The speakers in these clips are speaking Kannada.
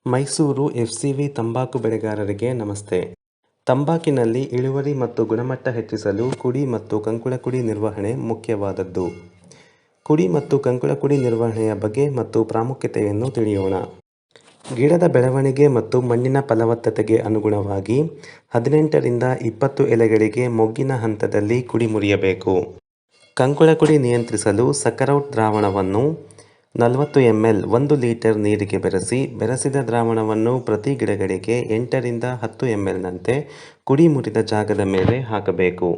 ಮೈಸೂರು ಎಫ್ಸಿವಿ ತಂಬಾಕು ಬೆಳೆಗಾರರಿಗೆ ನಮಸ್ತೆ. ತಂಬಾಕಿನಲ್ಲಿ ಇಳುವರಿ ಮತ್ತು ಗುಣಮಟ್ಟ ಹೆಚ್ಚಿಸಲು ಕುಡಿ ಮತ್ತು ಕಂಕುಳಕುಡಿ ನಿರ್ವಹಣೆ ಮುಖ್ಯವಾದದ್ದು. ಕುಡಿ ಮತ್ತು ಕಂಕುಳಕುಡಿ ನಿರ್ವಹಣೆಯ ಬಗೆ ಮತ್ತು ಪ್ರಾಮುಖ್ಯತೆಯನ್ನು ತಿಳಿಯೋಣ. ಗಿಡದ ಬೆಳವಣಿಗೆ ಮತ್ತು ಮಣ್ಣಿನ ಫಲವತ್ತತೆಗೆ ಅನುಗುಣವಾಗಿ 18ರಿಂದ 20 ಎಲೆಗಳಿಗೆ ಮೊಗ್ಗಿನ ಹಂತದಲ್ಲಿ ಕುಡಿ ಮುರಿಯಬೇಕು. ಕಂಕುಳಕುಡಿ ನಿಯಂತ್ರಿಸಲು ಸಕರೌಟ್ ದ್ರಾವಣವನ್ನು 40 ml 1 ಲೀಟರ್ ನೀರಿಗೆ ಬೆರೆಸಿದ ದ್ರಾವಣವನ್ನು ಪ್ರತಿ ಗಿಡಗಳಿಗೆ 8ರಿಂದ 10 ml ನಂತೆ ಕುಡಿ ಮುರಿದ ಜಾಗದ ಮೇಲೆ ಹಾಕಬೇಕು.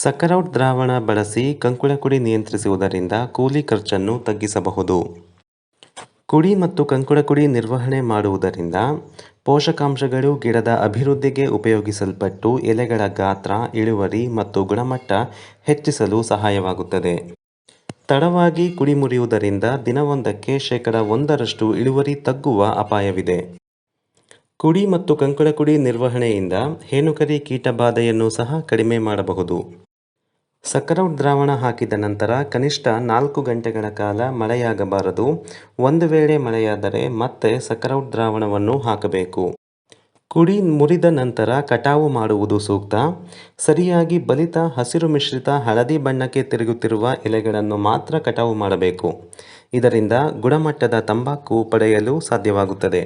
ಸಕರೌಟ್ ದ್ರಾವಣ ಬಳಸಿ ಕಂಕುಳಕುಡಿ ನಿಯಂತ್ರಿಸುವುದರಿಂದ ಕೂಲಿ ಖರ್ಚನ್ನು ತಗ್ಗಿಸಬಹುದು. ಕುಡಿ ಮತ್ತು ಕಂಕುಳಕುಡಿ ನಿರ್ವಹಣೆ ಮಾಡುವುದರಿಂದ ಪೋಷಕಾಂಶಗಳು ಗಿಡದ ಅಭಿವೃದ್ಧಿಗೆ ಉಪಯೋಗಿಸಲ್ಪಟ್ಟು ಎಲೆಗಳ ಗಾತ್ರ, ಇಳುವರಿ ಮತ್ತು ಗುಣಮಟ್ಟ ಹೆಚ್ಚಿಸಲು ಸಹಾಯವಾಗುತ್ತದೆ. ತಡವಾಗಿ ಕುಡಿ ಮುರಿಯುವುದರಿಂದ ದಿನವೊಂದಕ್ಕೆ 1% ಇಳುವರಿ ತಗ್ಗುವ ಅಪಾಯವಿದೆ. ಕುಡಿ ಮತ್ತು ಕಂಕುಳಕುಡಿ ನಿರ್ವಹಣೆಯಿಂದ ಹೇನುಕರಿ ಕೀಟ ಬಾಧೆಯನ್ನು ಸಹ ಕಡಿಮೆ ಮಾಡಬಹುದು. ಸಕರೌಟ್ ದ್ರಾವಣ ಹಾಕಿದ ನಂತರ ಕನಿಷ್ಠ 4 ಗಂಟೆಗಳ ಕಾಲ ಮಳೆಯಾಗಬಾರದು. ಒಂದು ವೇಳೆ ಮಳೆಯಾದರೆ ಮತ್ತೆ ಸಕರೌಟ್ ದ್ರಾವಣವನ್ನು ಹಾಕಬೇಕು. ಕುಡಿ ಮುರಿದ ನಂತರ ಕಟಾವು ಮಾಡುವುದು ಸೂಕ್ತ. ಸರಿಯಾಗಿ ಬಲಿತ ಹಸಿರು ಮಿಶ್ರಿತ ಹಳದಿ ಬಣ್ಣಕ್ಕೆ ತಿರುಗುತ್ತಿರುವ ಎಲೆಗಳನ್ನು ಮಾತ್ರ ಕಟಾವು ಮಾಡಬೇಕು. ಇದರಿಂದ ಗುಣಮಟ್ಟದ ತಂಬಾಕು ಪಡೆಯಲು ಸಾಧ್ಯವಾಗುತ್ತದೆ.